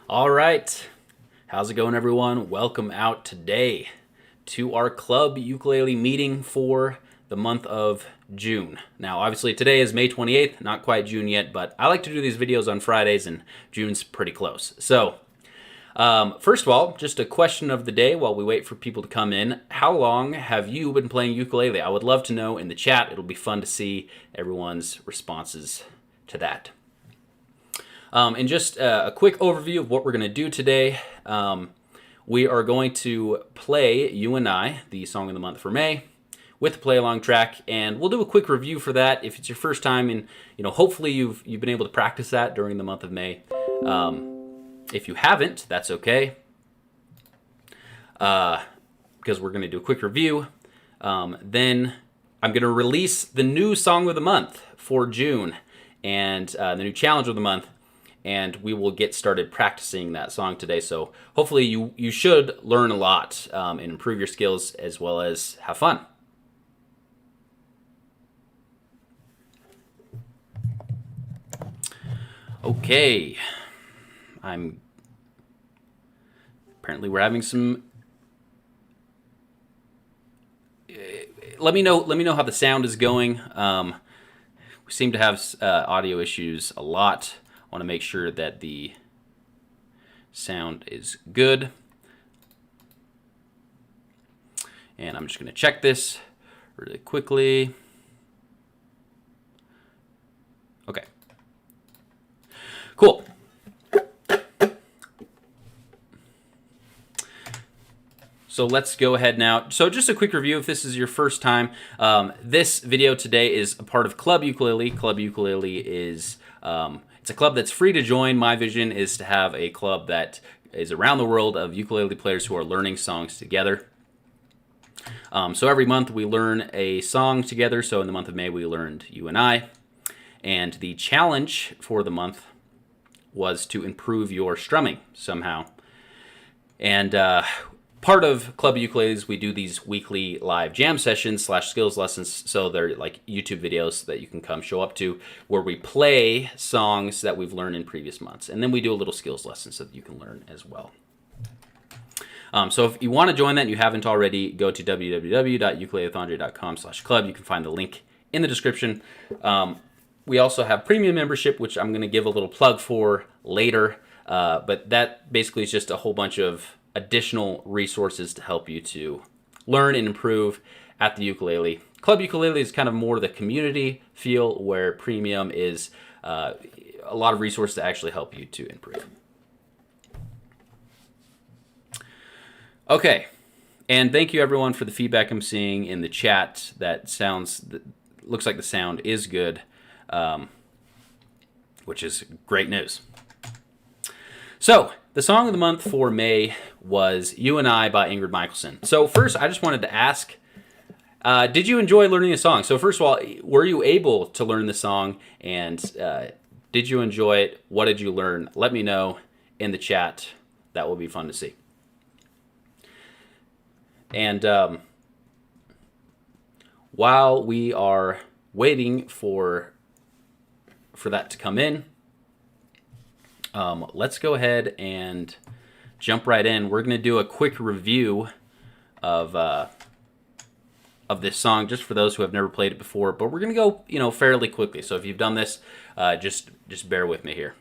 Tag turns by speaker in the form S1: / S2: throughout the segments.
S1: All right. How's it going, everyone? Welcome out today to our Club Ukulele meeting for the month of June. Now, obviously, today is May 28th, not quite June yet, but I like to do these videos on Fridays, and June's pretty close. So, first of all, just a question of the day while we wait for people to come in. How long have you been playing ukulele? I would love to know in the chat. It'll be fun to see everyone's responses to that. And just a quick overview of what we're going to do today. We are going to play You and I, the song of the month for May, with the play along track, and we'll do a quick review for that. If it's your first time, and hopefully you've been able to practice that during the month of May. If you haven't, that's okay, because we're going to do a quick review. Then I'm going to release the new song of the month for June and the new challenge of the month. And we will get started practicing that song today. So hopefully you should learn a lot and improve your skills as well as have fun. Okay. Apparently we're having some... Let me know how the sound is going. We seem to have audio issues a lot. Want to make sure that the sound is good. And I'm just going to check this really quickly. Okay. Cool. So let's go ahead now. So just a quick review if this is your first time. This video today is a part of Club Ukulele. Club Ukulele is... it's a club that's free to join. My vision is to have a club that is around the world of ukulele players who are learning songs together. So every month we learn a song together. So in the month of May we learned You and I. And the challenge for the month was to improve your strumming somehow. And part of Club Ukuleles, we do these weekly live jam sessions / skills lessons. So they're like YouTube videos that you can come show up to where we play songs that we've learned in previous months. And then we do a little skills lesson so that you can learn as well. So if you want to join that and you haven't already, go to www.ukulelethondre.com/club. You can find the link in the description. We also have premium membership, which I'm going to give a little plug for later. But that basically is just a whole bunch of additional resources to help you to learn and improve at the ukulele. Club Ukulele is kind of more the community feel, where premium is a lot of resources to actually help you to improve. Okay, and thank you everyone for the feedback I'm seeing in the chat. That looks like the sound is good, which is great news. So, the song of the month for May was You and I by Ingrid Michaelson. So first, I just wanted to ask, did you enjoy learning the song? So first of all, were you able to learn the song? And did you enjoy it? What did you learn? Let me know in the chat. That will be fun to see. And while we are waiting for that to come in, let's go ahead and jump right in. We're going to do a quick review of this song, just for those who have never played it before. But we're going to go, fairly quickly. So if you've done this, just bear with me here.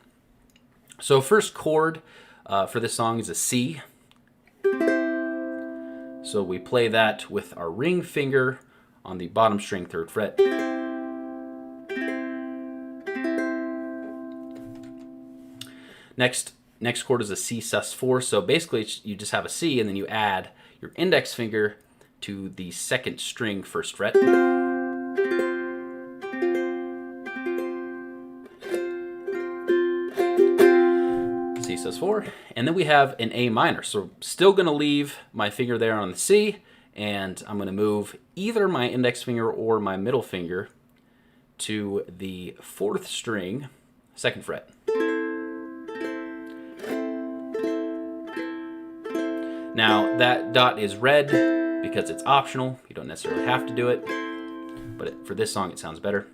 S1: So first chord for this song is a C. So we play that with our ring finger on the bottom string, 3rd fret. Next chord is a C sus4. So basically you just have a C and then you add your index finger to the 2nd string, 1st fret. C sus4. And then we have an A minor. So still going to leave my finger there on the C, and I'm going to move either my index finger or my middle finger to the 4th string, 2nd fret. Now, that dot is red because it's optional. You don't necessarily have to do it, but for this song, it sounds better.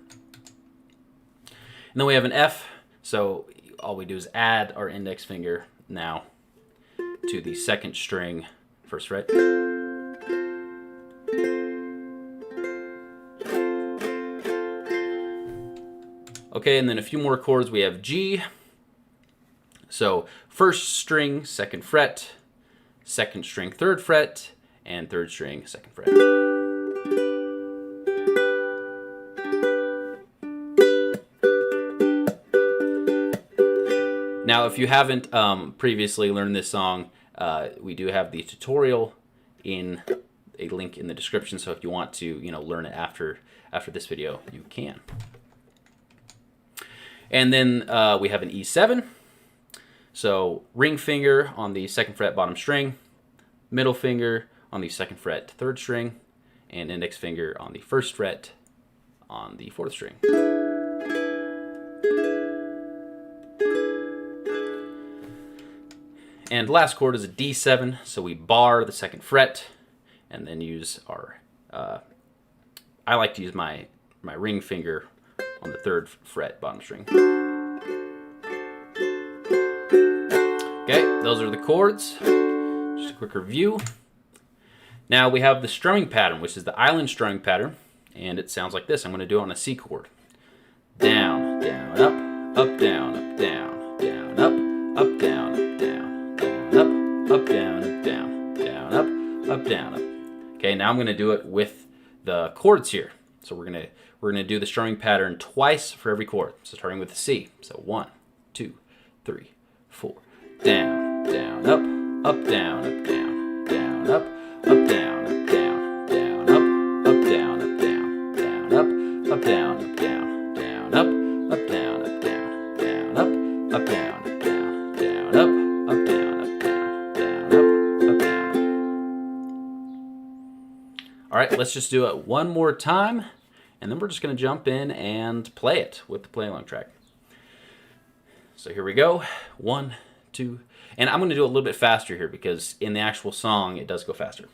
S1: And then we have an F, so all we do is add our index finger now to the second string, first fret. Okay, and then a few more chords. We have G. So first string, second fret, second string, third fret, and third string, second fret. Now, if you haven't previously learned this song, we do have the tutorial in a link in the description. So if you want to, learn it after this video, you can. And then we have an E7. So ring finger on the second fret, bottom string, middle finger on the second fret, third string, and index finger on the first fret on the fourth string. And last chord is a D7, so we bar the second fret and then use our, I like to use my ring finger on the third fret, bottom string. Okay, those are the chords. Just a quick review. Now we have the strumming pattern, which is the island strumming pattern, and it sounds like this. I'm going to do it on a C chord. Down, down, up, up, down, up, down, down, up, up, down, up, down. Up, down, up, down, down, up, down, up. Okay, now I'm going to do it with the chords here. So we're gonna do the strumming pattern twice for every chord. So starting with the C. So 1, 2, 3, 4. Down, down, up, down, up, down, down, up, down, up, down, down, up, down, up, down, down, up, down, up, down, down, up, down, up, down, down, up, down, up, down, down, up. All right, let's just do it one more time, and then we're just going to jump in and play it with the play along track. So here we go. 1, 2, and I'm going to do it a little bit faster here because in the actual song it does go faster.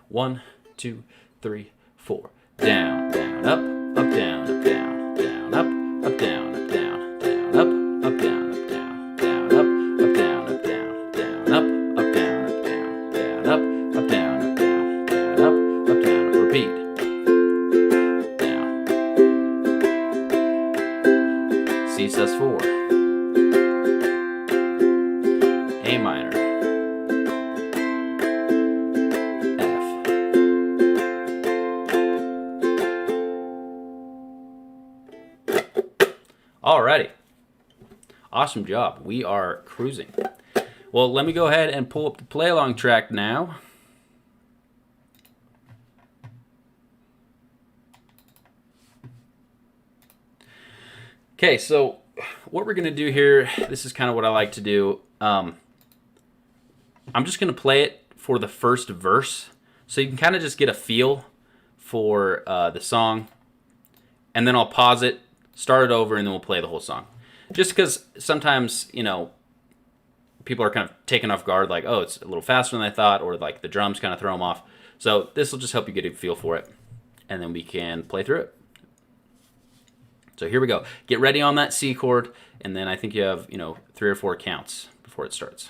S1: 1, 2, 3, 4. Down, down, up, down, up, down, down, up, down, up, down, down, up, down, up, down, down, up, down, up, down, down, up, down, up, down, down, up, down, up, down, down, up, down. Repeat. Down. C sus4. A minor. F. Alrighty. Awesome job. We are cruising. Well, let me go ahead and pull up the play along track now. Okay, so what we're going to do here, this is kind of what I like to do. I'm just going to play it for the first verse, so you can kind of just get a feel for the song, and then I'll pause it, start it over, and then we'll play the whole song. Just because sometimes, people are kind of taken off guard, like, oh, it's a little faster than I thought, or like the drums kind of throw them off. So this will just help you get a feel for it, and then we can play through it. So here we go. Get ready on that C chord, and then I think you have, 3 or 4 counts before it starts.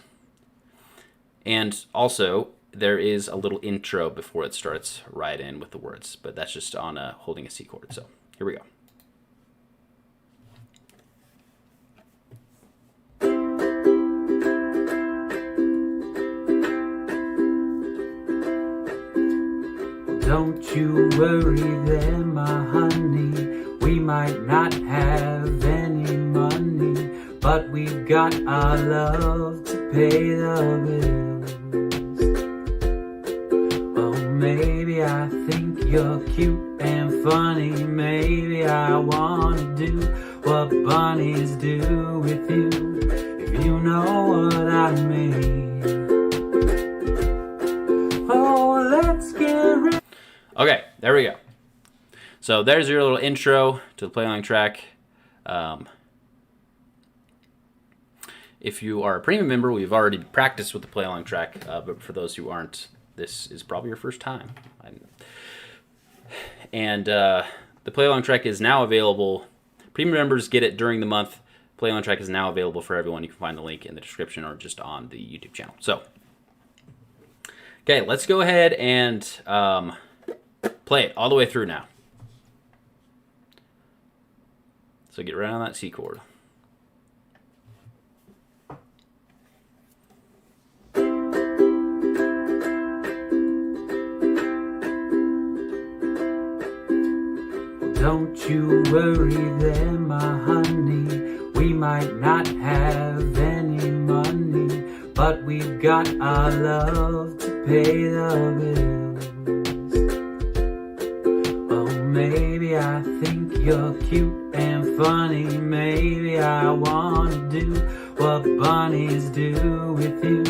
S1: And also, there is a little intro before it starts right in with the words, but that's just on holding a C chord. So here we go.
S2: Don't you worry there, my honey. We might not have any money, but we've got our love to pay the bills. Oh, maybe I think you're cute and funny. Maybe I wanna do what bunnies do with you, if you know what I mean. Oh, let's get ready.
S1: Okay, there we go. So there's your little intro to the play along track. If you are a premium member, we've already practiced with the play along track, but for those who aren't, this is probably your first time. And the play along track is now available. Premium members get it during the month. Play on Track is now available for everyone. You can find the link in the description or just on the YouTube channel. So, okay, let's go ahead and play it all the way through now. So get right on that C chord.
S2: Don't you worry there, my honey. We might not have any money, but we've got our love to pay the bills. Well, maybe I think you're cute and funny. Maybe I wanna do what bunnies do with you,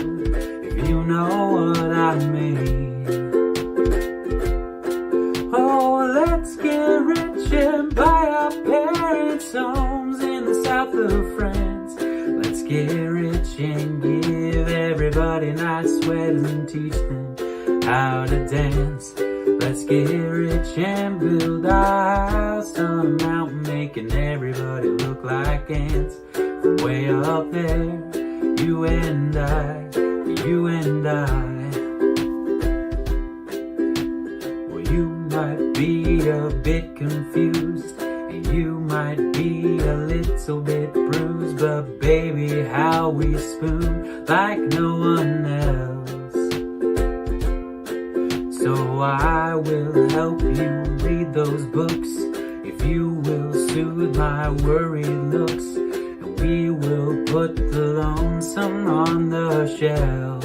S2: if you know what I mean. Oh, let's get rich and buy our parents' homes in the south of France. Let's get rich and give everybody nice sweaters and teach them how to dance. Let's get rich and build our house on a mountain, making everybody look like ants. From way up there, you and I, you and I. You might be a bit confused, and you might be a little bit bruised, but baby, how we spoon like no one else. So I will help you read those books, if you will soothe my worried looks, and we will put the lonesome on the shelf.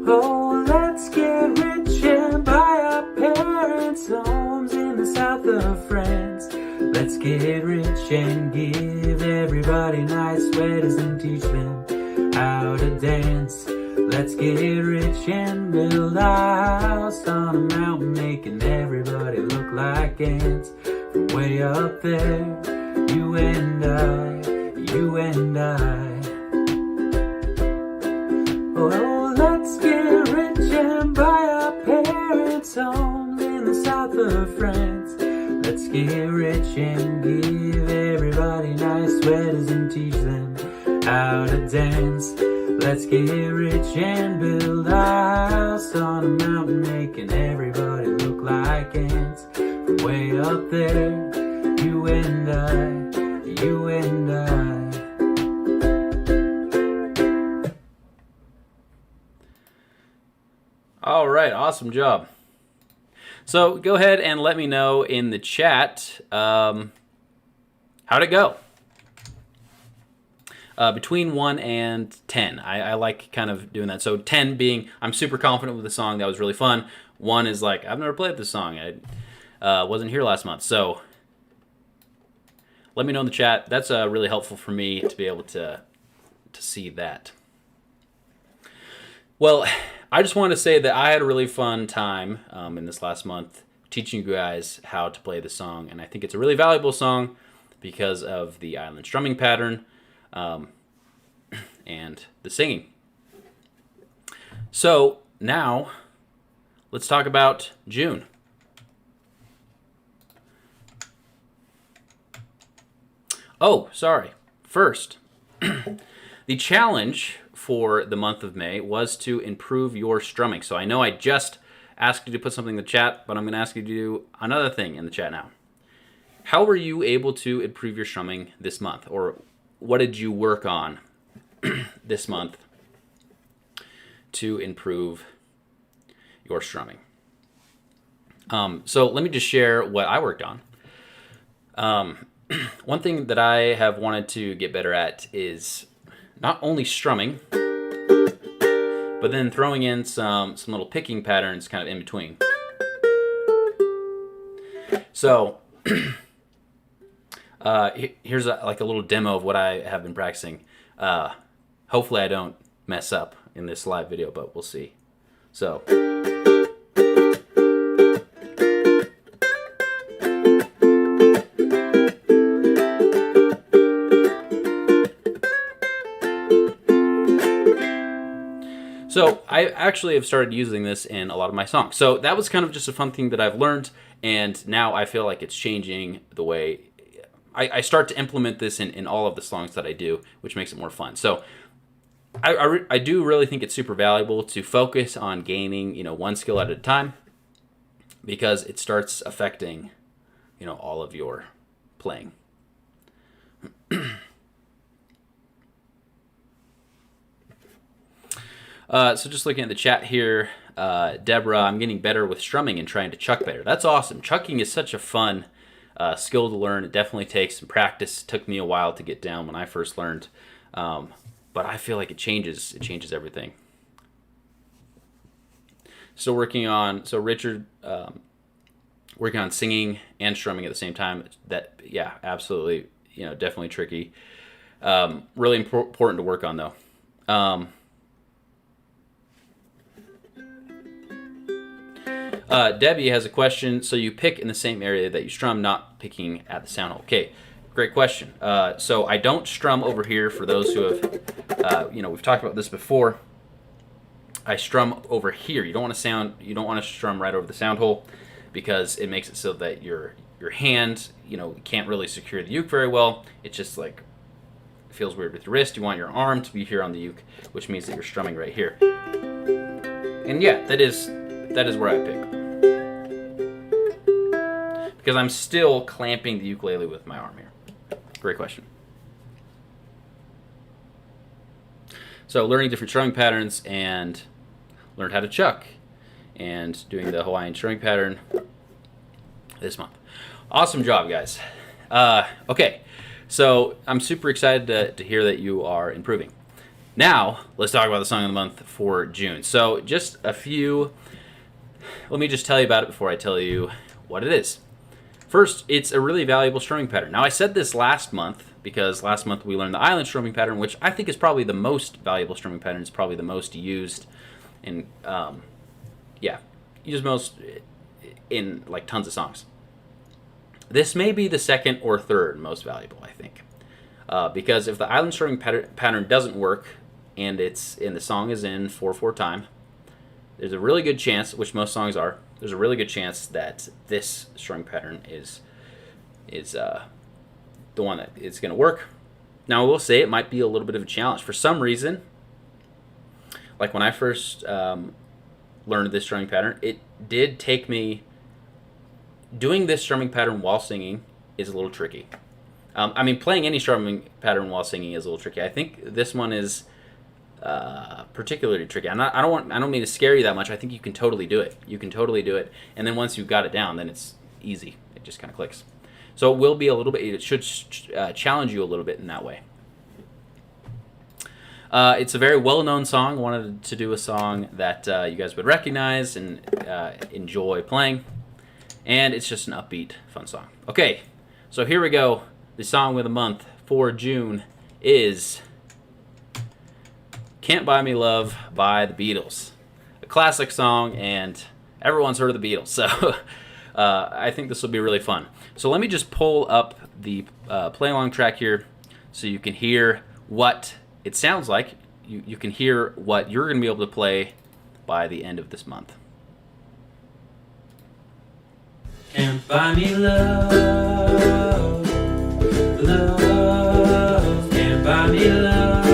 S2: Oh, let's get rich and buy our parents' homes in the south of France. Let's get rich and give everybody nice sweaters and teach them how to dance. Let's get rich and build our house on a mountain, making everybody look like ants. From way up there, you and I, you and I. Oh, let's get rich and buy our parents' homes in the south of France. Let's get rich and give everybody nice sweaters and teach them how to dance. Let's get rich and build our house on a mountain, making everybody look like ants. From way up there, you and I, you and I.
S1: All right, awesome job. So go ahead and let me know in the chat how'd it go? Between 1 and 10. I like kind of doing that. So 10 being, I'm super confident with the song, that was really fun. 1 is like, I've never played this song. I wasn't here last month. So let me know in the chat. That's really helpful for me to be able to see that. Well, I just want to say that I had a really fun time in this last month teaching you guys how to play the song, and I think it's a really valuable song because of the island strumming pattern and the singing. So now let's talk about June. Oh, sorry. First, the challenge for the month of May was to improve your strumming. So I know I just asked you to put something in the chat, but I'm going to ask you to do another thing in the chat now. How were you able to improve your strumming this month? Or what did you work on this month to improve your strumming? So let me just share what I worked on. One thing that I have wanted to get better at is not only strumming, but then throwing in some little picking patterns kind of in between. So here's like a little demo of what I have been practicing. Hopefully I don't mess up in this live video, but we'll see. So. So I actually have started using this in a lot of my songs. So that was kind of just a fun thing that I've learned, and now I feel like it's changing the way I start to implement this in all of the songs that I do, which makes it more fun. So I do really think it's super valuable to focus on gaining, one skill at a time, because it starts affecting, all of your playing. So just looking at the chat here, Deborah, I'm getting better with strumming and trying to chuck better. That's awesome. Chucking is such a fun skill to learn. It definitely takes some practice. It took me a while to get down when I first learned, but I feel like it changes everything. So Richard, working on singing and strumming at the same time. That, yeah, absolutely, definitely tricky. Really important to work on though. Debbie has a question. So you pick in the same area that you strum, not picking at the sound hole. Okay, great question. So I don't strum over here. For those who have, we've talked about this before. I strum over here. You don't want to strum right over the sound hole, because it makes it so that your hand, can't really secure the uke very well. It just like feels weird with your wrist. You want your arm to be here on the uke, which means that you're strumming right here. And yeah, that is where I pick, because I'm still clamping the ukulele with my arm here. Great question. So learning different strumming patterns, and learned how to chuck, and doing the Hawaiian strumming pattern this month. Awesome job, guys. Okay, so I'm super excited to hear that you are improving. Now, let's talk about the song of the month for June. So just let me just tell you about it before I tell you what it is. First, it's a really valuable strumming pattern. Now, I said this last month, because last month we learned the island strumming pattern, which I think is probably the most valuable strumming pattern. It's probably the most used in, used most in like tons of songs. This may be the second or third most valuable, I think, because if the island strumming pattern doesn't work, and the song is in 4/4 time, there's a really good chance, which most songs are, there's a really good chance that this strumming pattern is the one that is going to work. Now, I will say it might be a little bit of a challenge. For some reason, like when I first learned this strumming pattern, it did take me, doing this strumming pattern while singing is a little tricky. Playing any strumming pattern while singing is a little tricky. I think this one is particularly tricky. I don't mean to scare you that much. I think you can totally do it. And then once you've got it down, then it's easy. It just kind of clicks. So it will be a little bit, it should challenge you a little bit in that way. It's a very well-known song. I wanted to do a song that you guys would recognize and enjoy playing. And it's just an upbeat, fun song. Okay, so here we go. The song of the month for June is Can't Buy Me Love by the Beatles. A classic song, and everyone's heard of the Beatles, so I think this will be really fun. So let me just pull up the play-along track here so you can hear what it sounds like. You can hear what you're going to be able to play by the end of this month.
S2: Can't buy me love, love, can't buy me love.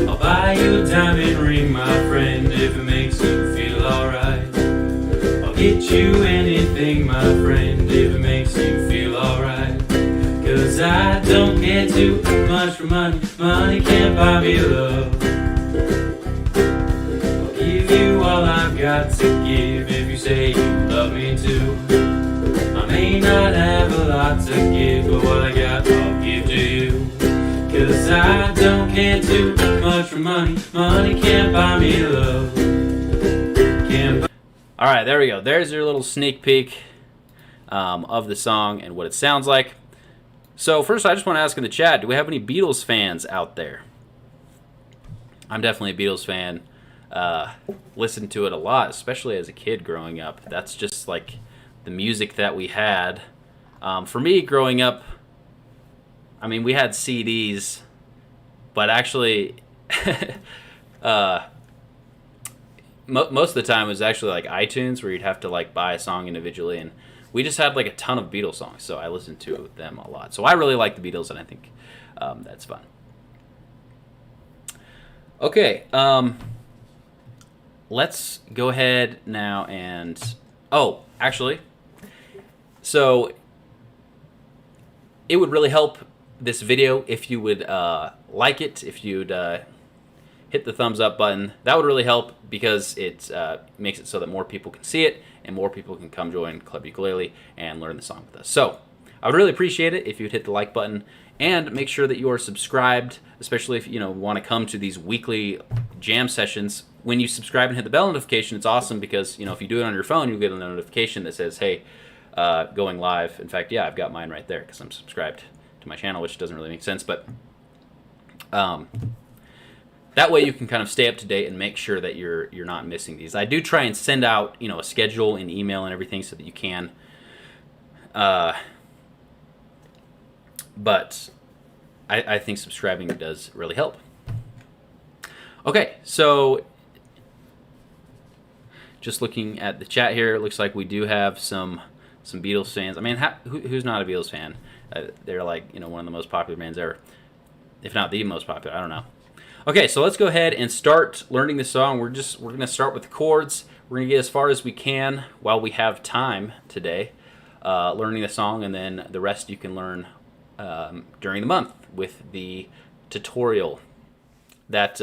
S2: I'll buy you a diamond ring, my friend, if it makes you feel alright. I'll get you anything, my friend, if it makes you feel alright. 'Cause I don't care too much for money, money can't buy me love. I'll give you all I've got to give if you say you love me too. I may not have a lot to give, but what I got I'll give to you. 'Cause I don't care too much for money, money can't buy me love.
S1: All right, there we go. There's your little sneak peek of the song and what it sounds like. So first, I just want to ask in the chat, do we have any Beatles fans out there? I'm definitely a Beatles fan. Listened to it a lot, especially as a kid growing up. That's just like the music that we had. For me, growing up, we had CDs, but actually, most of the time it was actually like iTunes, where you'd have to like buy a song individually. And we just had like a ton of Beatles songs, so I listened to them a lot. So I really like the Beatles, and I think that's fun. Okay, let's go ahead now and... Oh, actually, so it would really help this video if you would like it, if you'd hit the thumbs up button. That would really help because it makes it so that more people can see it and more people can come join Club Ukulele and learn the song with us. So I would really appreciate it if you'd hit the like button and make sure that you are subscribed, especially if you want to come to these weekly jam sessions. When you subscribe and hit the bell notification, it's awesome because if you do it on your phone, you'll get a notification that says, hey, going live. In fact, yeah, I've got mine right there because I'm subscribed to my channel, which doesn't really make sense, but that way you can kind of stay up to date and make sure that you're not missing these. I do try and send out a schedule and email and everything so that you can, but I think subscribing does really help. Okay, so just looking at the chat here, it looks like we do have some Beatles fans. I mean, who's not a Beatles fan? They're like one of the most popular bands ever, if not the most popular. I don't know. Okay, so let's go ahead and start learning the song. We're going to start with the chords. We're going to get as far as we can while we have time today, learning the song, and then the rest you can learn during the month with the tutorial that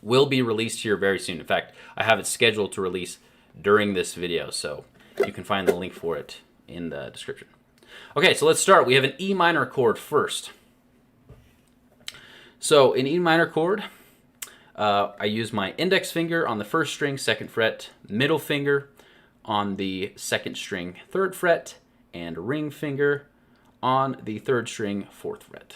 S1: will be released here very soon. In fact, I have it scheduled to release during this video, so you can find the link for it in the description. Okay, so let's start. We have an E minor chord first. So in E minor chord, I use my index finger on the first string, 2nd fret, middle finger on the 2nd string, 3rd fret, and ring finger on the 3rd string, 4th fret.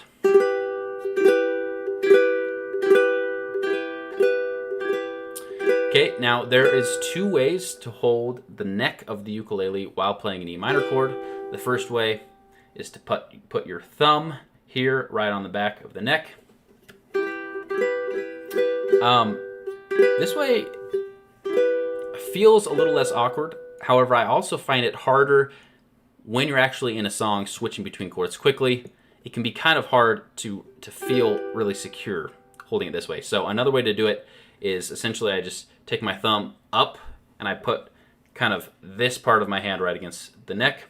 S1: Okay, now there is 2 ways to hold the neck of the ukulele while playing an E minor chord. The first way is to put your thumb here right on the back of the neck. This way feels a little less awkward. However, I also find it harder when you're actually in a song switching between chords quickly. It can be kind of hard to feel really secure holding it this way. So another way to do it is essentially I just take my thumb up and I put kind of this part of my hand right against the neck.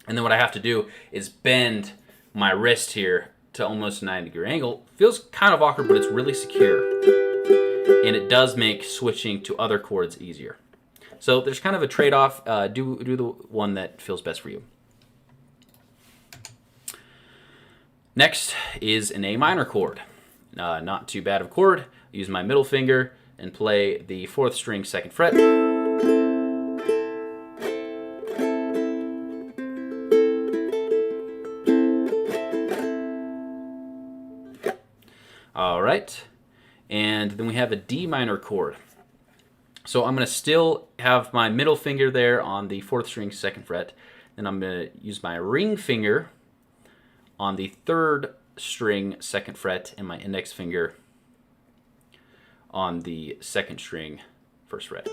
S1: And then what I have to do is bend my wrist here to almost a 90-degree angle. Feels kind of awkward, but it's really secure. And it does make switching to other chords easier. So there's kind of a trade-off. Do the one that feels best for you. Next is an A minor chord. Not too bad of a chord. Use my middle finger and play the 4th string, 2nd fret. All right, and then we have a D minor chord. So I'm going to still have my middle finger there on the 4th string, 2nd fret. Then I'm going to use my ring finger on the 3rd string, 2nd fret, and my index finger on the 2nd string, 1st fret.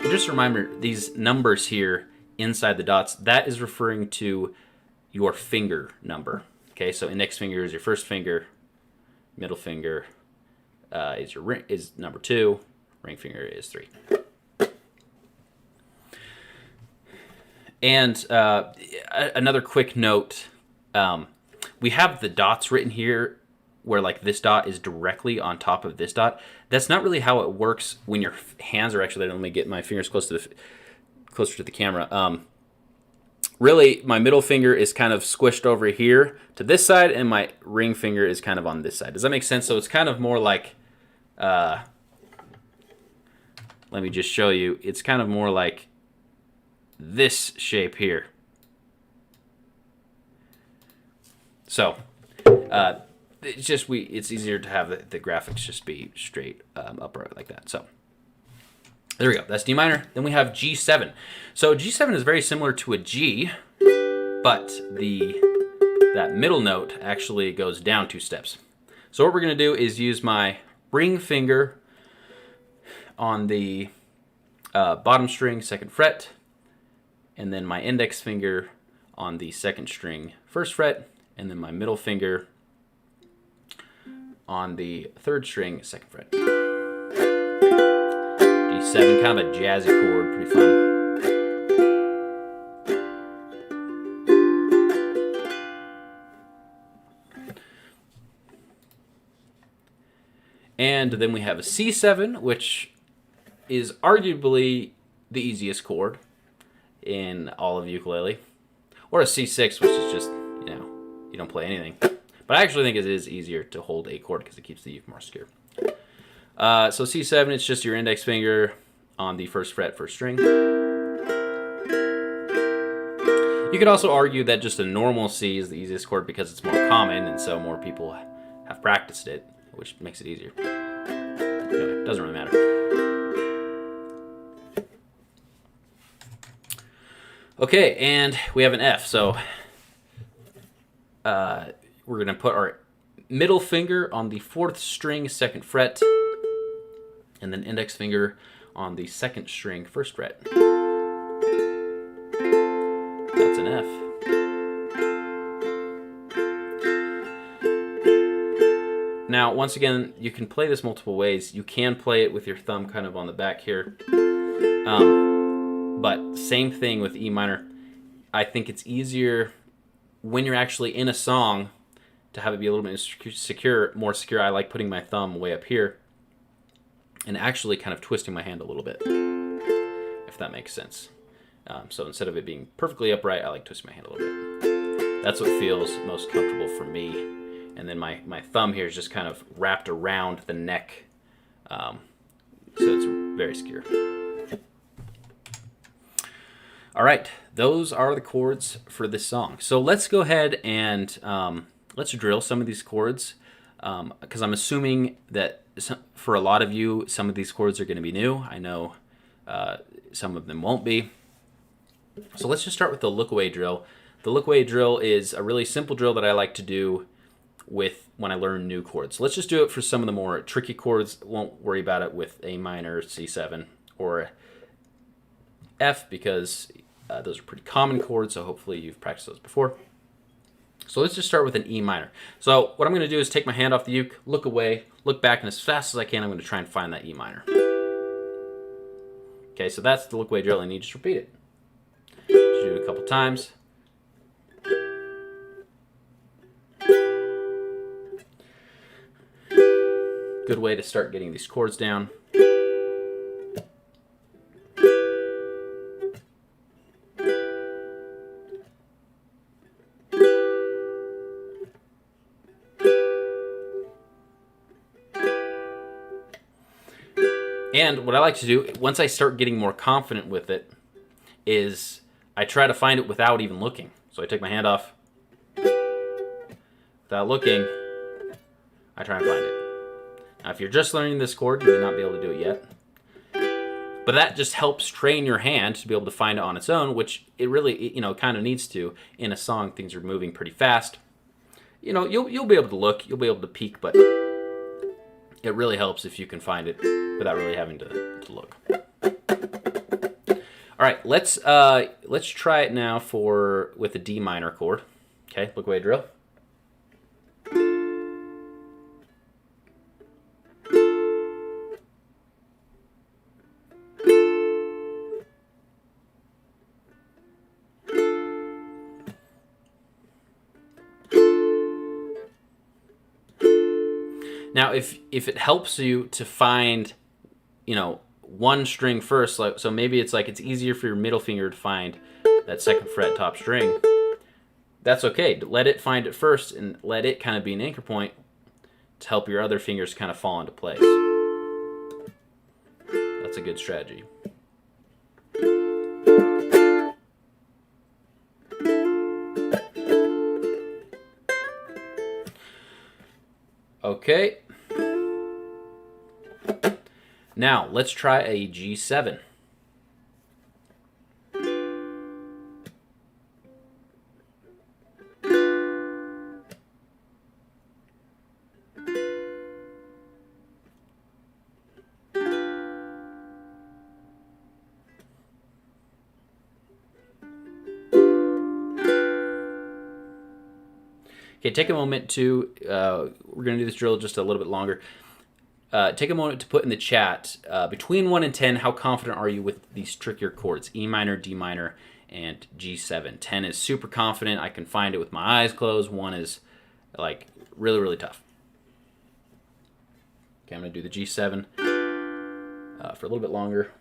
S1: And just a reminder, these numbers here inside the dots, that is referring to your finger number. Okay, so index finger is your 1st finger, middle finger is number 2, ring finger is 3. And another quick note, we have the dots written here where like this dot is directly on top of this dot. That's not really how it works when your hands are actually, let me get my fingers closer to the camera. Really, my middle finger is kind of squished over here to this side, and my ring finger is kind of on this side. Does that make sense? So it's kind of more like, let me just show you. It's kind of more like this shape here. So it's just it's easier to have the graphics just be straight upright like that. So there we go. That's D minor. Then we have G7. So G7 is very similar to a G, but that middle note actually goes down 2 steps. So what we're going to do is use my ring finger on the bottom string, 2nd fret, and then my index finger on the 2nd string, 1st fret, and then my middle finger on the 3rd string, 2nd fret. D7, kind of a jazzy chord, pretty fun. And then we have a C7, which is arguably the easiest chord in all of ukulele. Or a C6, which is just, you don't play anything. But I actually think it is easier to hold a chord because it keeps the uke more secure. So C7, it's just your index finger on the 1st fret, 1st string. You could also argue that just a normal C is the easiest chord because it's more common, and so more people have practiced it, which makes it easier. Anyway, doesn't really matter. Okay, and we have an F, so we're going to put our middle finger on the 4th string, 2nd fret, and then index finger on the 2nd string, 1st fret. That's an F. Now, once again, you can play this multiple ways. You can play it with your thumb kind of on the back here. But same thing with E minor. I think it's easier when you're actually in a song to have it be a little bit secure, more secure. I like putting my thumb way up here and actually kind of twisting my hand a little bit, if that makes sense. So instead of it being perfectly upright, I like twisting my hand a little bit. That's what feels most comfortable for me. And then my thumb here is just kind of wrapped around the neck, so it's very secure. All right, those are the chords for this song. So let's go ahead and let's drill some of these chords, because I'm assuming that for a lot of you, some of these chords are going to be new. I know some of them won't be. So let's just start with the look away drill. The look away drill is a really simple drill that I like to do with when I learn new chords. So let's just do it for some of the more tricky chords. Won't worry about it with A minor, C7, or F, because those are pretty common chords, so hopefully you've practiced those before. So let's just start with an E minor. So what I'm going to do is take my hand off the uke, look away, look back, and as fast as I can, I'm going to try and find that E minor. Okay, so that's the look away drill, and you just repeat it. Just do it a couple times. Good way to start getting these chords down. And what I like to do, once I start getting more confident with it, is I try to find it without even looking. So I take my hand off. Without looking, I try and find it. Now, if you're just learning this chord, you may not be able to do it yet. But that just helps train your hand to be able to find it on its own, which it really, kind of needs to. In a song, things are moving pretty fast. You'll be able to look, you'll be able to peek, but it really helps if you can find it without really having to look. All right, let's try it now with a D minor chord. Okay, look away drill. Now, if it helps you to find, one string first, so maybe it's easier for your middle finger to find that 2nd fret top string, that's okay. Let it find it first and let it kind of be an anchor point to help your other fingers kind of fall into place. That's a good strategy. Okay. Now, let's try a G7. Okay, take a moment to, we're going to do this drill just a little bit longer. Take a moment to put in the chat, between 1 and 10, how confident are you with these trickier chords? E minor, D minor, and G7. 10 is super confident. I can find it with my eyes closed. 1 is like really, really tough. Okay, I'm going to do the G7 for a little bit longer.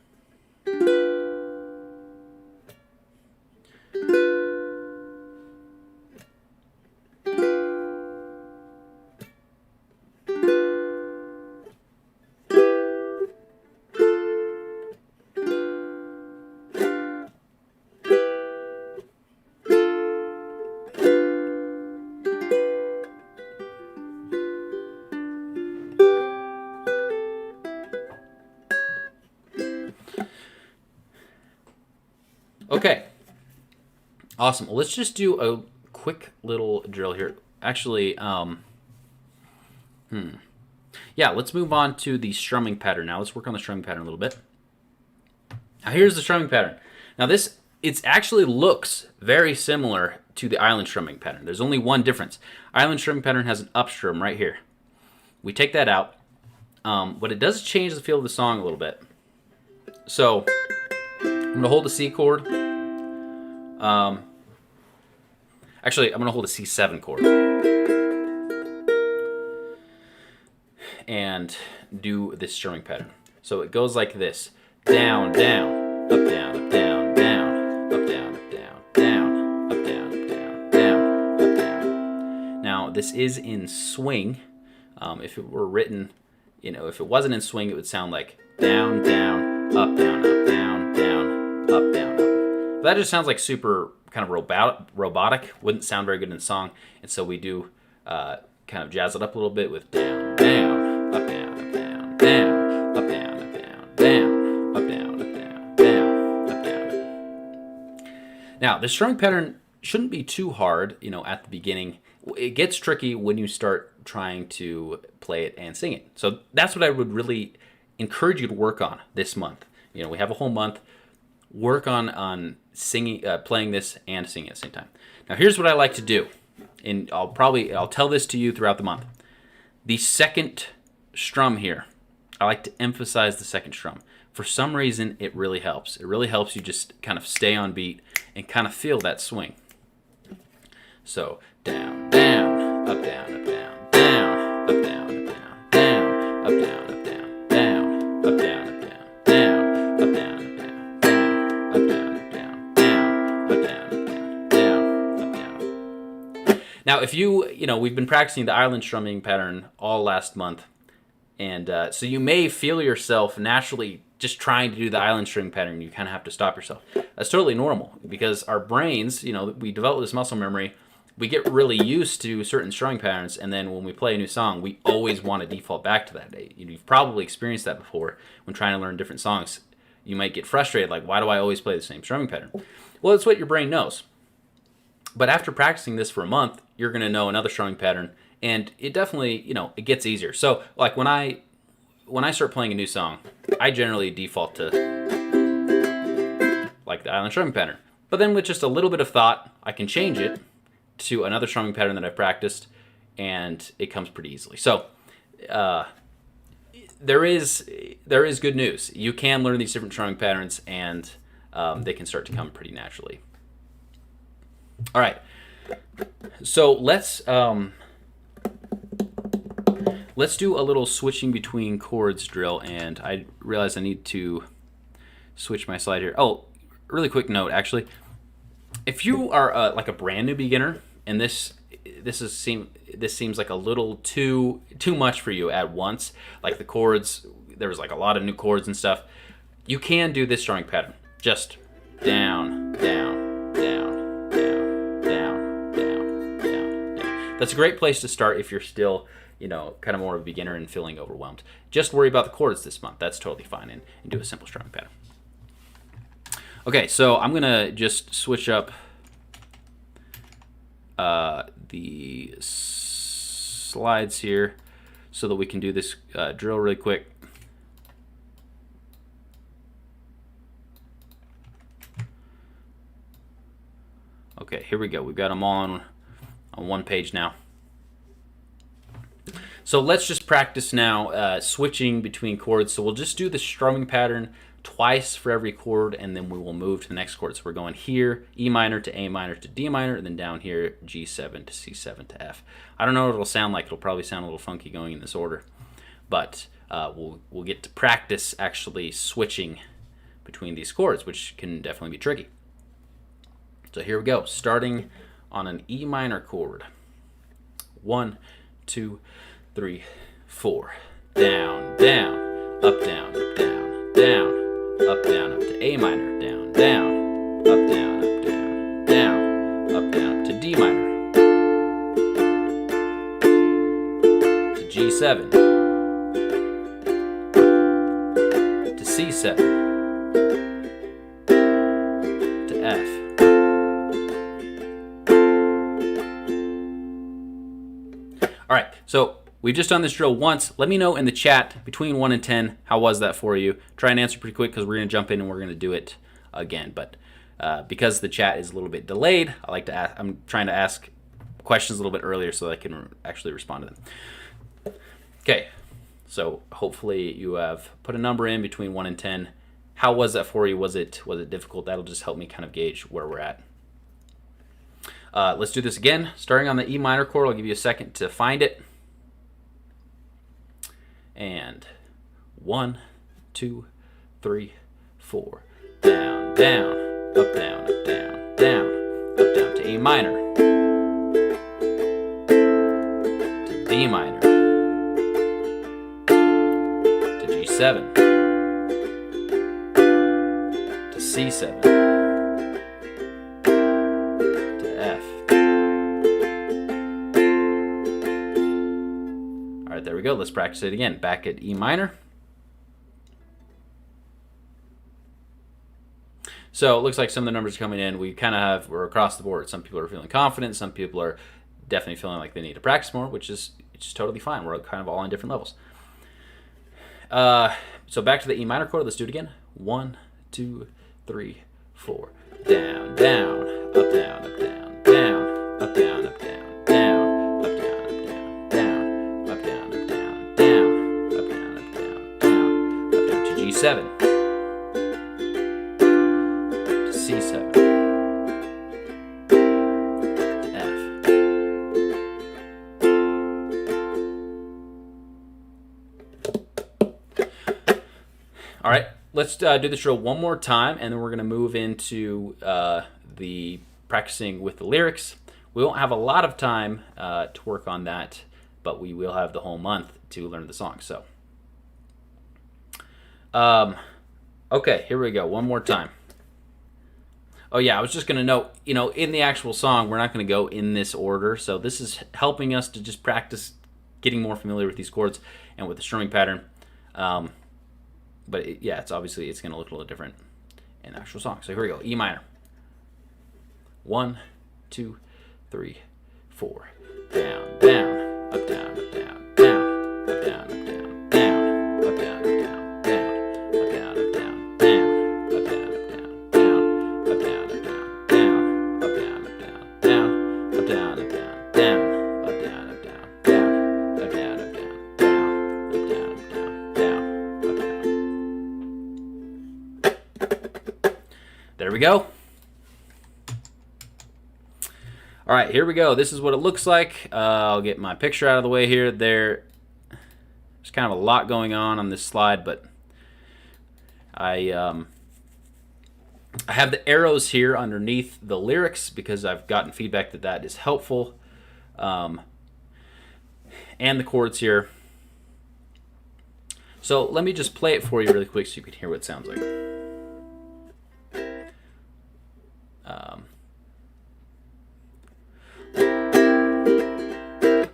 S1: Okay, awesome. Well, let's just do a quick little drill here. Actually, yeah, let's move on to the strumming pattern now. Let's work on the strumming pattern a little bit. Now, here's the strumming pattern. Now, it actually looks very similar to the island strumming pattern. There's only one difference. Island strumming pattern has an up strum right here. We take that out, but it does change the feel of the song a little bit. So I'm going to hold the C chord. Actually, I'm going to hold a C7 chord and do this strumming pattern. So it goes like this. Down, down, up, down, up, down, down, up, down, up, down, down, up, down, up, down, down, up, down. Now, this is in swing. If it were written, if it wasn't in swing, it would sound like down, down, up, down, up, down, down, up, down, up. That just sounds like super kind of robotic. Wouldn't sound very good in song. And so we do kind of jazz it up a little bit with down, down, up, down, up, down, down, up, down, up, down, down, up, down, up, down, down, up, down. Now, the strumming pattern shouldn't be too hard, at the beginning. It gets tricky when you start trying to play it and sing it. So that's what I would really encourage you to work on this month. We have a whole month. Work on singing, playing this and singing at the same time. Now, here's what I like to do, and I'll tell this to you throughout the month. The second strum here, I like to emphasize the second strum. For some reason, it really helps. It really helps you just kind of stay on beat and kind of feel that swing. So down, down, up, down, up, down, down, up, down, up, down, down, up, down, up, down, down, up, down, up, down, down, up, down. Now, if we've been practicing the island strumming pattern all last month, and so you may feel yourself naturally just trying to do the island strumming pattern. You kind of have to stop yourself. That's totally normal because our brains, we develop this muscle memory. We get really used to certain strumming patterns, and then when we play a new song, we always want to default back to that. You've probably experienced that before when trying to learn different songs. You might get frustrated, like, why do I always play the same strumming pattern? Well, it's what your brain knows. But after practicing this for a month, you're going to know another strumming pattern, and it definitely, it gets easier. So, like, when I start playing a new song, I generally default to, like, the island strumming pattern. But then with just a little bit of thought, I can change it to another strumming pattern that I've practiced, and it comes pretty easily. So, there is good news. You can learn these different strumming patterns, and they can start to come pretty naturally. All right, so let's do a little switching between chords drill, and I realize I need to switch my slide here. Oh, really quick note, actually. If you are like a brand new beginner, and this seems like a little too much for you at once, like the chords, there was like a lot of new chords and stuff, you can do this strumming pattern. Just down, down, down, down, down, down, down, down. That's a great place to start if you're still, kind of more of a beginner and feeling overwhelmed. Just worry about the chords this month. That's totally fine, and do a simple strumming pattern. Okay, so I'm gonna just switch up the slides here so that we can do this drill really quick. Okay, here we go. We've got them all on one page now. So let's just practice now switching between chords. So we'll just do the strumming pattern twice for every chord, and then we will move to the next chord. So we're going here, E minor to A minor to D minor, and then down here, G7 to C7 to F. I don't know what it'll sound like. It'll probably sound a little funky going in this order, but we'll get to practice actually switching between these chords, which can definitely be tricky. So here we go, starting on an E minor chord. 1, 2, 3, 4. Down, down, up, down, up, down, down, up, down, up to A minor, down, down, up, down, up, down, down, up, down, up to D minor, to G7, to C7, to F. All right, so we've just done this drill once. Let me know in the chat between 1 and 10, how was that for you? Try and answer pretty quick because we're going to jump in and we're going to do it again. But because the chat is a little bit delayed, I'm trying to ask questions a little bit earlier so that I can actually respond to them. Okay, so hopefully you have put a number in between 1 and 10. How was that for you? Was it difficult? That'll just help me kind of gauge where we're at. Let's do this again. Starting on the E minor chord, I'll give you a second to find it. And 1, 2, 3, 4. Down, down, up, down, up, down, down, up, down to A minor, to D minor, to G7, to C7, to F. All right, there we go. Let's practice it again. Back at E minor. So it looks like some of the numbers coming in, we're across the board. Some people are feeling confident. Some people are definitely feeling like they need to practice more, which is totally fine. We're kind of all on different levels. So back to the E minor chord. Let's do it again. 1, 2, 3, 4. Down, down, up, down, up, down, down, up, down, up, down, down, up, down, up, down, down, up, down, up, down, down, up, down, up, down, down, up, down to G7. C7 to F. All right, let's do this drill one more time, and then we're going to move into the practicing with the lyrics. We won't have a lot of time to work on that, but we will have the whole month to learn the song. So, okay, here we go. One more time. Oh yeah, I was just going to note, in the actual song, we're not going to go in this order. So this is helping us to just practice getting more familiar with these chords and with the strumming pattern. But it's obviously going to look a little different in the actual song. So here we go. E minor. 1, 2, 3, 4. Down, down, up, down, up, down, down, up, down, up, down, down, up, down, up, down, down, up, down, up, down, down, up, down, up, down, down, up, down, up, down, down, up, down, up, down, down, up, down, up, down, down, up, down, up, down, down, up, down, up, down, down, up, down, up, down, down, up, down. There we go. All right, here we go. This is what it looks like. I'll get my picture out of the way here. There's kind of a lot going on this slide, but I have the arrows here underneath the lyrics because I've gotten feedback that is helpful. And the chords here. So let me just play it for you really quick so you can hear what it sounds like.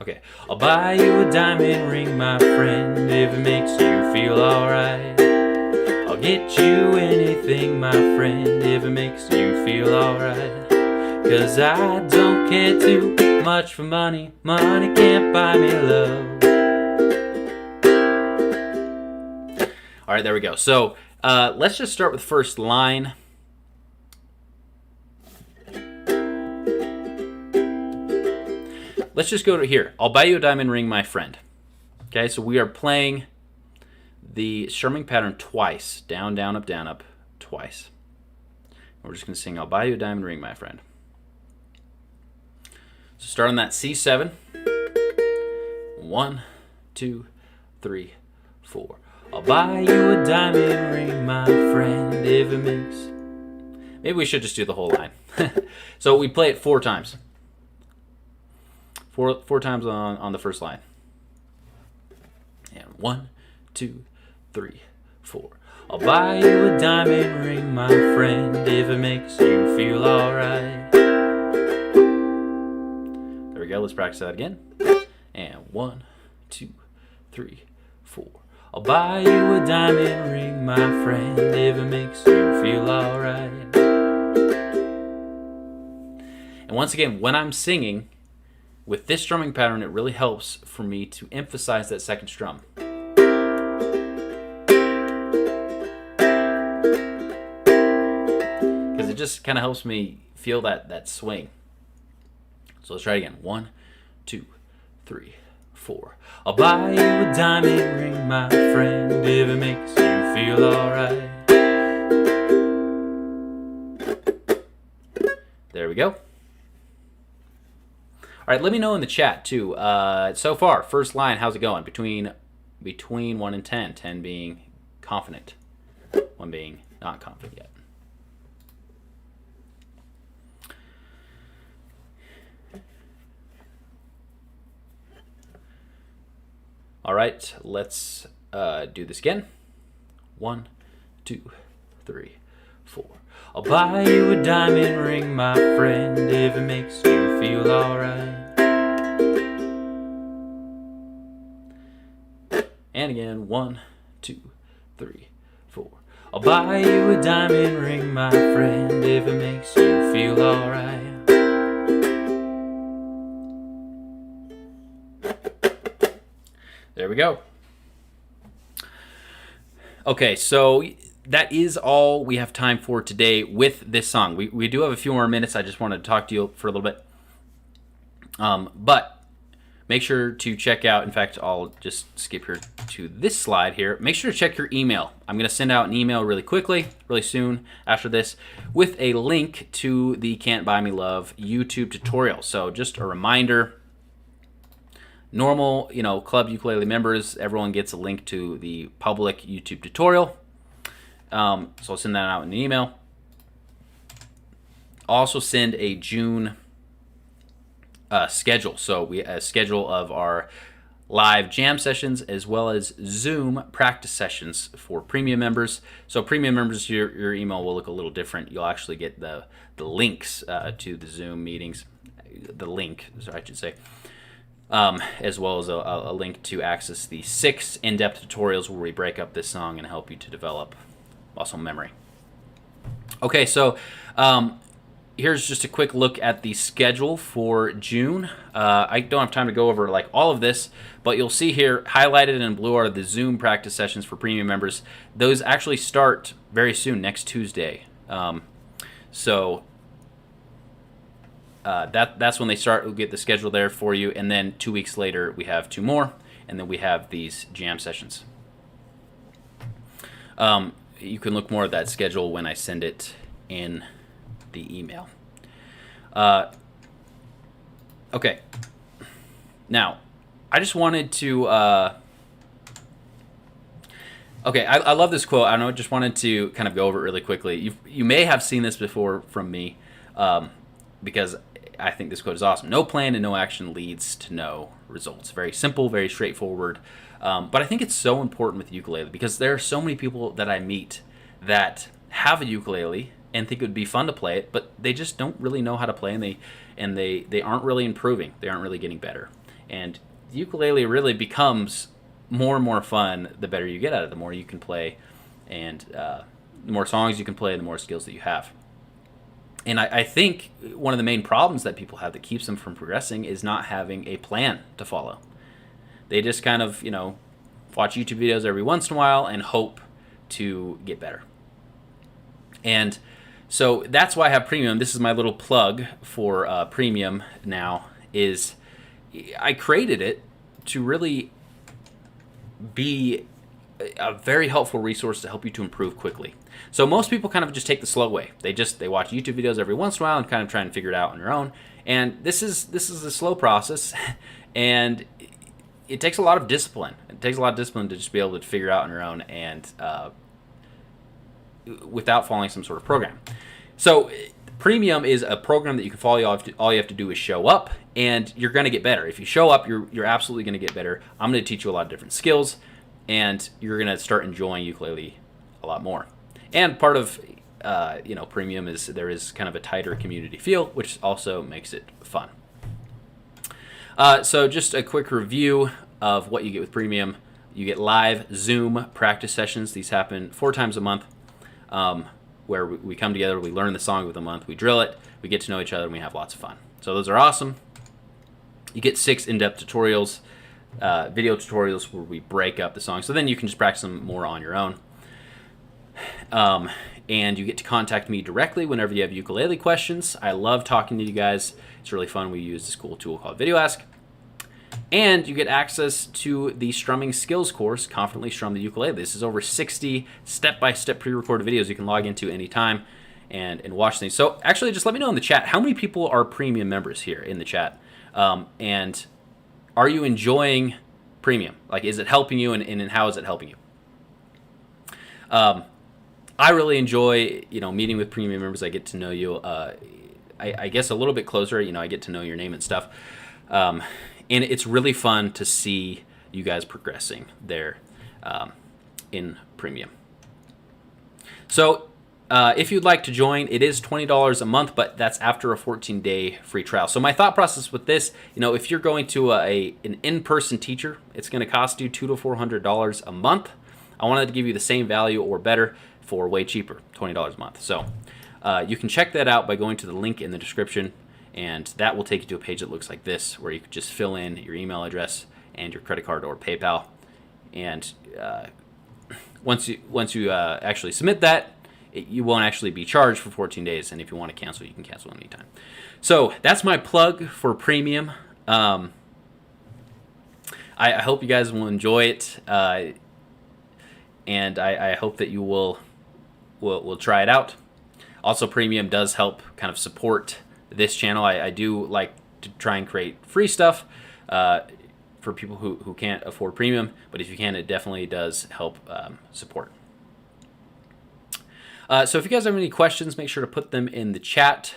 S1: Okay. I'll buy you a diamond ring, my friend, if it makes you feel alright. I'll get you anything, my friend, if it makes you feel alright. 'Cause I don't care too much for money. Money can't buy me love. Alright, there we go. So let's just start with the first line. Let's just go to here. I'll buy you a diamond ring, my friend. Okay, so we are playing the strumming pattern twice. Down, down, up, twice. We're just going to sing I'll Buy You a Diamond Ring, my friend. So start on that C7. 1, 2, 3, 4. I'll buy you a diamond ring, my friend, if it makes... Maybe we should just do the whole line. So we play it 4 times. Four times on the first line. And 1, 2, 3, 4. I'll buy you a diamond ring, my friend, if it makes you feel alright. There we go. Let's practice that again. And 1, 2, 3, 4. I'll buy you a diamond ring, my friend, if it makes you feel alright. And once again, when I'm singing with this strumming pattern, it really helps for me to emphasize that second strum. Because it just kind of helps me feel that swing. So let's try it again. 1, 2, 3, 4. I'll buy you a diamond ring, my friend, if it makes you feel alright. There we go. All right, let me know in the chat too. So far, first line, how's it going? Between 1 and 10. 10 being confident, 1 being not confident yet. All right, let's do this again. 1, 2, 3, 4. I'll buy you a diamond ring, my friend, if it makes you feel alright. And again, 1, 2, 3, 4. I'll buy you a diamond ring, my friend, if it makes you feel alright. There we go. Okay, so that is all we have time for today with this song. We do have a few more minutes. I just wanted to talk to you for a little bit. But make sure to check out, in fact, I'll just skip here to this slide here. Make sure to check your email. I'm going to send out an email really quickly, really soon after this, with a link to the Can't Buy Me Love YouTube tutorial. So just a reminder, normal, Club Ukulele members, everyone gets a link to the public YouTube tutorial. So I'll send that out in an email. I'll also send a June schedule. So a schedule of our live jam sessions as well as Zoom practice sessions for premium members. So premium members, your email will look a little different. You'll actually get the links to the Zoom meetings, the link, I should say. As well as a link to access the 6 in-depth tutorials where we break up this song and help you to develop muscle memory. Okay, so here's just a quick look at the schedule for June. I don't have time to go over all of this, but you'll see here highlighted in blue are the Zoom practice sessions for premium members. Those actually start very soon, next Tuesday. That's when they start. We'll get the schedule there for you, and then 2 weeks later we have 2 more, and then we have these jam sessions. You can look more at that schedule when I send it in the email. Okay. Now, I just wanted to... Okay, I love this quote. I just wanted to kind of go over it really quickly. You may have seen this before from me, because I think this quote is awesome. No plan and no action leads to no results. Very simple, very straightforward. But I think it's so important with ukulele because there are so many people that I meet that have a ukulele and think it would be fun to play it, but they just don't really know how to play, and they aren't really improving. They aren't really getting better. And the ukulele really becomes more and more fun the better you get at it, the more you can play, and the more songs you can play, the more skills that you have. And I think one of the main problems that people have that keeps them from progressing is not having a plan to follow. They just kind of, watch YouTube videos every once in a while and hope to get better. And so that's why I have Premium. This is my little plug for Premium now, is I created it to really be a very helpful resource to help you to improve quickly. So most people kind of just take the slow way. They watch YouTube videos every once in a while and kind of try and figure it out on their own. And this is a slow process, and it takes a lot of discipline. It takes a lot of discipline to just be able to figure it out on your own and without following some sort of program. So Premium is a program that you can follow. All you have to do is show up, and you're going to get better. If you show up, you're absolutely going to get better. I'm going to teach you a lot of different skills, and you're going to start enjoying ukulele a lot more. And part of Premium is there is kind of a tighter community feel, which also makes it fun. So just a quick review of what you get with Premium. You get live Zoom practice sessions. These happen 4 times a month, where we come together, we learn the song of the month, we drill it, we get to know each other, and we have lots of fun. So those are awesome. You get 6 in-depth tutorials, video tutorials where we break up the song. So then you can just practice them more on your own. And you get to contact me directly whenever you have ukulele questions. I love talking to you guys. It's really fun. We use this cool tool called Video Ask. And you get access to the strumming skills course, Confidently Strum the Ukulele. This is over 60 step-by-step pre-recorded videos you can log into anytime and watch things. So actually, just let me know in the chat, how many people are Premium members here in the chat? And are you enjoying Premium? Like, is it helping you, and how is it helping you? I really enjoy, meeting with Premium members. I get to know you, I guess, a little bit closer. I get to know your name and stuff. And it's really fun to see you guys progressing there in Premium. So if you'd like to join, it is $20 a month, but that's after a 14-day free trial. So my thought process with this, if you're going to an in-person teacher, it's going to cost you $200 to $400 a month. I wanted to give you the same value or better for way cheaper, $20 a month. So you can check that out by going to the link in the description, and that will take you to a page that looks like this, where you can just fill in your email address and your credit card or PayPal. And once you actually submit that, you won't actually be charged for 14 days. And if you want to cancel, you can cancel anytime. So that's my plug for Premium. I hope you guys will enjoy it, and I hope that you will try it out. Also, Premium does help kind of support this channel. I do like to try and create free stuff for people who can't afford Premium, but if you can, it definitely does help support. So if you guys have any questions, make sure to put them in the chat.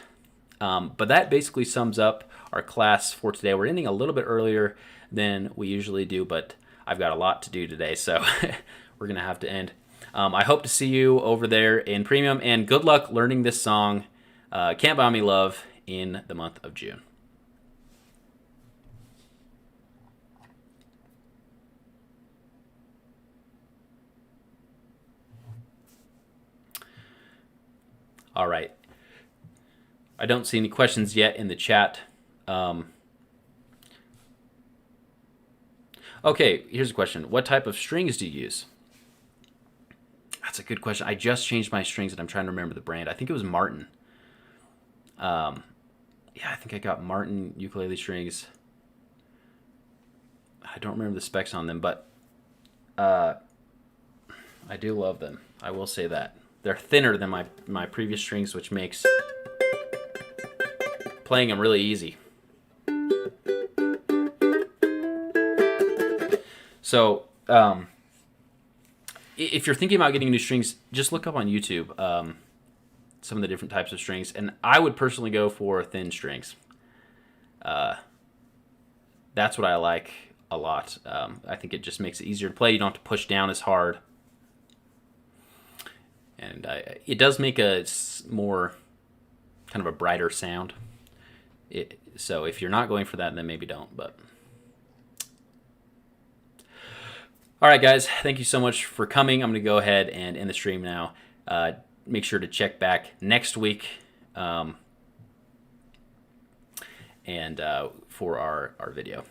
S1: But that basically sums up our class for today. We're ending a little bit earlier than we usually do, but I've got a lot to do today, so we're going to have to end. I hope to see you over there in Premium, and good luck learning this song, Can't Buy Me Love, in the month of June. All right. I don't see any questions yet in the chat. Okay, here's a question. What type of strings do you use? That's a good question. I just changed my strings, and I'm trying to remember the brand. I think it was Martin. Yeah, I think I got Martin ukulele strings. I don't remember the specs on them, but I do love them. I will say that. They're thinner than my previous strings, which makes playing them really easy. So, if you're thinking about getting new strings, just look up on YouTube some of the different types of strings, and I would personally go for thin strings. That's what I like a lot. I think it just makes it easier to play. You don't have to push down as hard, and it does make a more kind of a brighter sound. So if you're not going for that, then maybe don't. But all right, guys, thank you so much for coming. I'm going to go ahead and end the stream now. Make sure to check back next week and for our video.